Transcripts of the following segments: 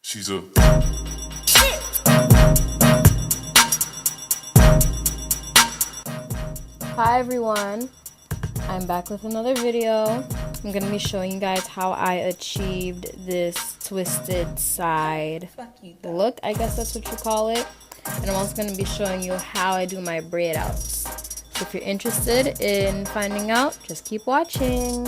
She's a... Hi everyone, I'm back with another video. I'm going to be showing you guys how I achieved this twisted side look, I guess that's what you call it. And I'm also going to be showing you how I do my braid outs. So if you're interested in finding out, just keep watching.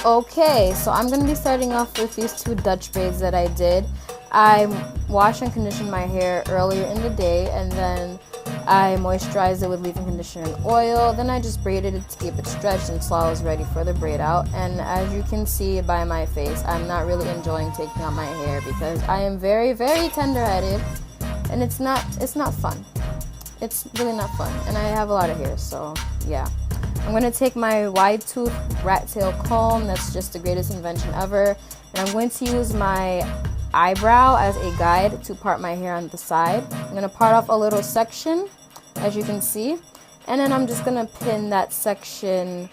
Okay, so I'm going to be starting off with these two Dutch braids that I did. I washed and conditioned my hair earlier in the day, and then I moisturized it with leave-in conditioner and oil. Then I just braided it to keep it stretched until I was ready for the braid out. And as you can see by my face, I'm not really enjoying taking out my hair because I am very, very tender-headed, and it's not fun. It's really not fun, and I have a lot of hair, so yeah. I'm going to take my wide tooth rat tail comb, that's just the greatest invention ever, and I'm going to use my eyebrow as a guide to part my hair on the side. I'm going to part off a little section, as you can see, and then I'm just going to pin that section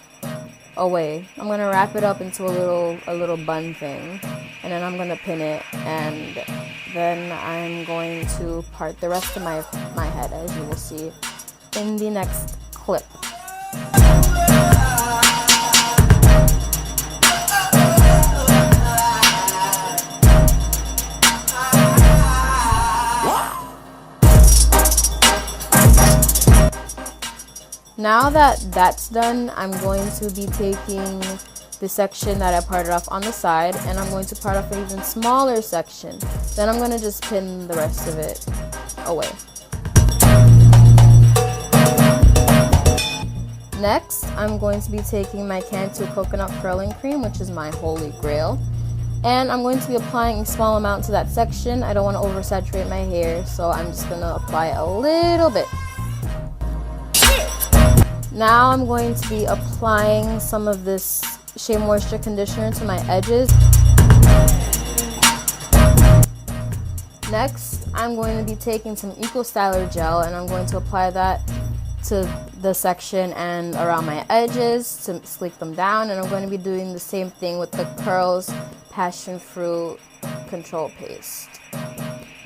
away. I'm going to wrap it up into a little bun thing, and then I'm going to pin it, and then I'm going to part the rest of my head, as you will see in the next clip. Now that that's done, I'm going to be taking the section that I parted off on the side, and I'm going to part off an even smaller section. Then I'm going to just pin the rest of it away. Next, I'm going to be taking my Cantu coconut curling cream, which is my holy grail, and I'm going to be applying a small amount to that section. I don't want to oversaturate my hair, so I'm just going to apply a little bit. Now I'm going to be applying some of this Shea Moisture Conditioner to my edges. Next, I'm going to be taking some Eco Styler gel, and I'm going to apply that to the section and around my edges to sleek them down. And I'm going to be doing the same thing with the Curls Passion Fruit Control Paste.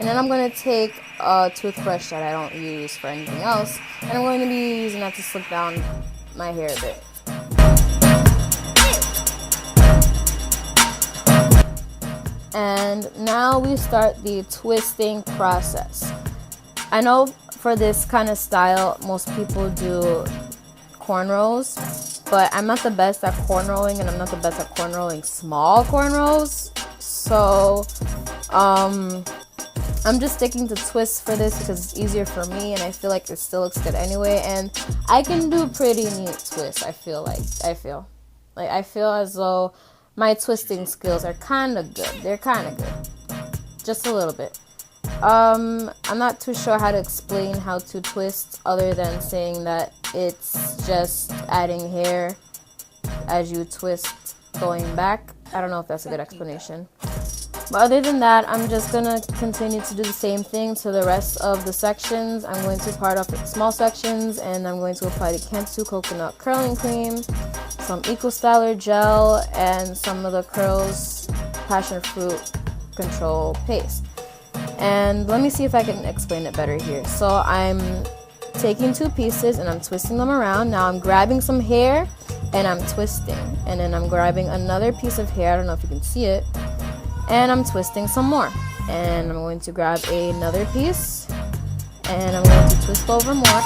And then I'm going to take a toothbrush that I don't use for anything else, and I'm going to be using that to slick down my hair a bit. And now we start the twisting process. I know for this kind of style, most people do cornrows, but I'm not the best at cornrowing, and I'm not the best at cornrowing small cornrows. So, I'm just sticking to twists for this because it's easier for me, and I feel like it still looks good anyway, and I can do pretty neat twists. I feel as though my twisting skills are kind of good. They're kind of good, just a little bit. I'm not too sure how to explain how to twist other than saying that it's just adding hair as you twist going back. I don't know if that's a good explanation. But other than that, I'm just going to continue to do the same thing to the rest of the sections. I'm going to part off small sections, and I'm going to apply the Cantu coconut curling cream, some Eco Styler gel, and some of the Curls Passion Fruit Control Paste. And let me see if I can explain it better here. So I'm taking two pieces and I'm twisting them around. Now I'm grabbing some hair and I'm twisting. And then I'm grabbing another piece of hair, I don't know if you can see it, and I'm twisting some more. And I'm going to grab another piece and I'm going to twist over more.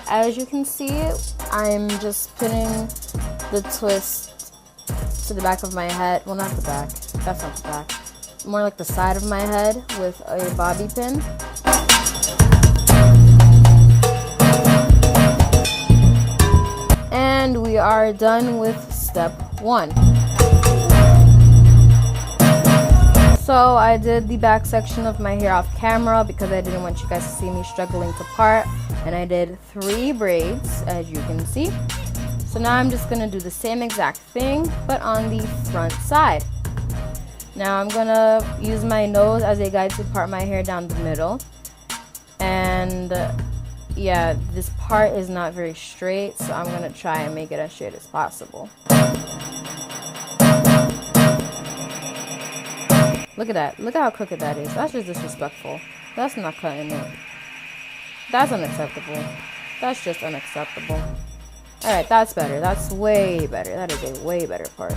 As you can see, I'm just pinning the twist to the back of my head. Well, not the back. That's not the back. More like the side of my head with a bobby pin. And we are done with step 1. So I did the back section of my hair off camera because I didn't want you guys to see me struggling to part. And I did 3 braids, as you can see. So now I'm just gonna do the same exact thing, but on the front side. Now I'm gonna use my nose as a guide to part my hair down the middle. And yeah, this part is not very straight, so I'm gonna try and make it as straight as possible. Look at that. Look at how crooked that is. That's just disrespectful. That's not cutting it. That's unacceptable. That's just unacceptable. Alright, that's better. That's way better. That is a way better part.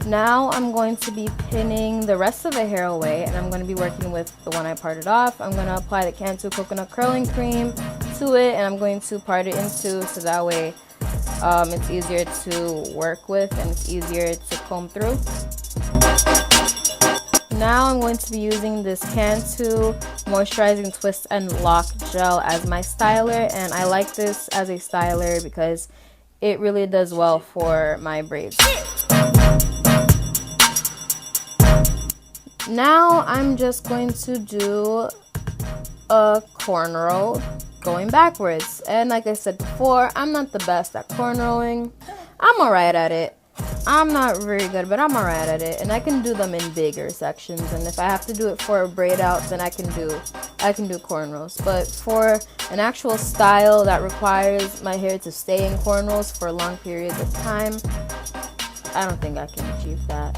Now I'm going to be pinning the rest of the hair away, and I'm going to be working with the one I parted off. I'm going to apply the Cantu coconut curling cream to it, and I'm going to part it in 2 so that way it's easier to work with and it's easier to comb through. Now I'm going to be using this Cantu moisturizing twist and lock gel as my styler, and I like this as a styler because it really does well for my braids. Now I'm just going to do a cornrow going backwards, and like I said before, I'm not the best at cornrowing. I'm alright at it. I'm not very good, but I'm alright at it, and I can do them in bigger sections. And if I have to do it for a braid out, then I can do cornrows. But for an actual style that requires my hair to stay in cornrows for long periods of time, I don't think I can achieve that.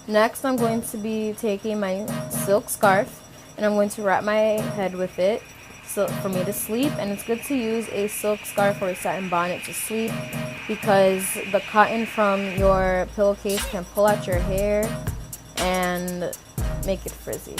Next, I'm going to be taking my silk scarf and I'm going to wrap my head with it so for me to sleep. And it's good to use a silk scarf or a satin bonnet to sleep because the cotton from your pillowcase can pull out your hair and make it frizzy.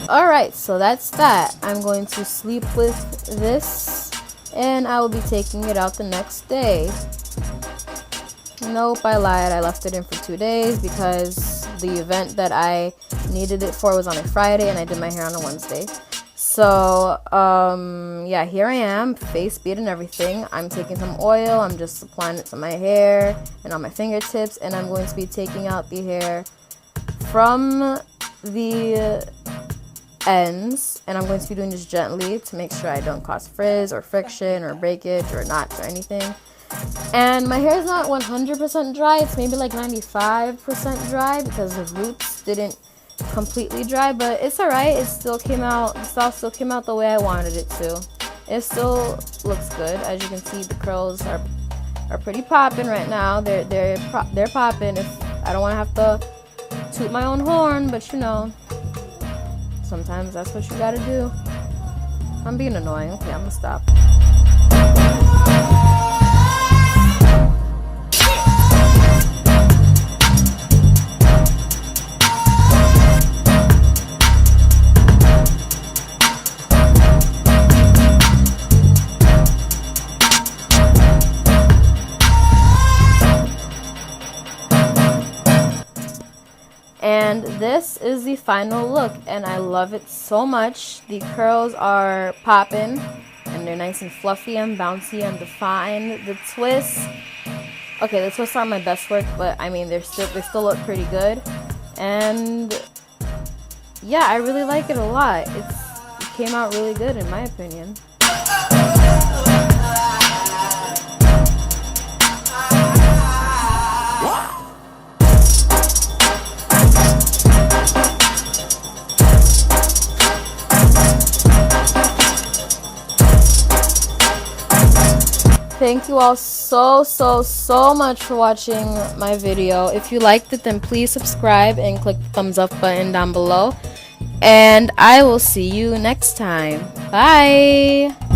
Alright, so that's that. I'm going to sleep with this and I will be taking it out the next day. Nope, I lied. I left it in for 2 days because the event that I needed it for was on a Friday and I did my hair on a Wednesday. So, yeah, here I am, face beat and everything. I'm taking some oil, I'm just applying it to my hair and on my fingertips, and I'm going to be taking out the hair from the ends, and I'm going to be doing this gently to make sure I don't cause frizz or friction or breakage or knots or anything. And my hair is not 100% dry. It's maybe like 95% dry because the roots didn't completely dry, but it's alright. It still came out, the style still came out the way I wanted it to. It still looks good. As you can see, the curls are pretty popping right now. They're popping. If I don't want to have to toot my own horn, but you know, sometimes that's what you gotta do. I'm being annoying. Okay, I'm gonna stop. And this is the final look, and I love it so much. The curls are popping, and they're nice and fluffy and bouncy and defined. The twists, okay, the twists aren't my best work, but I mean they still look pretty good. And yeah, I really like it a lot. It came out really good in my opinion. Thank you all so much for watching my video. If you liked it, then please subscribe and click the thumbs up button down below. And I will see you next time. Bye!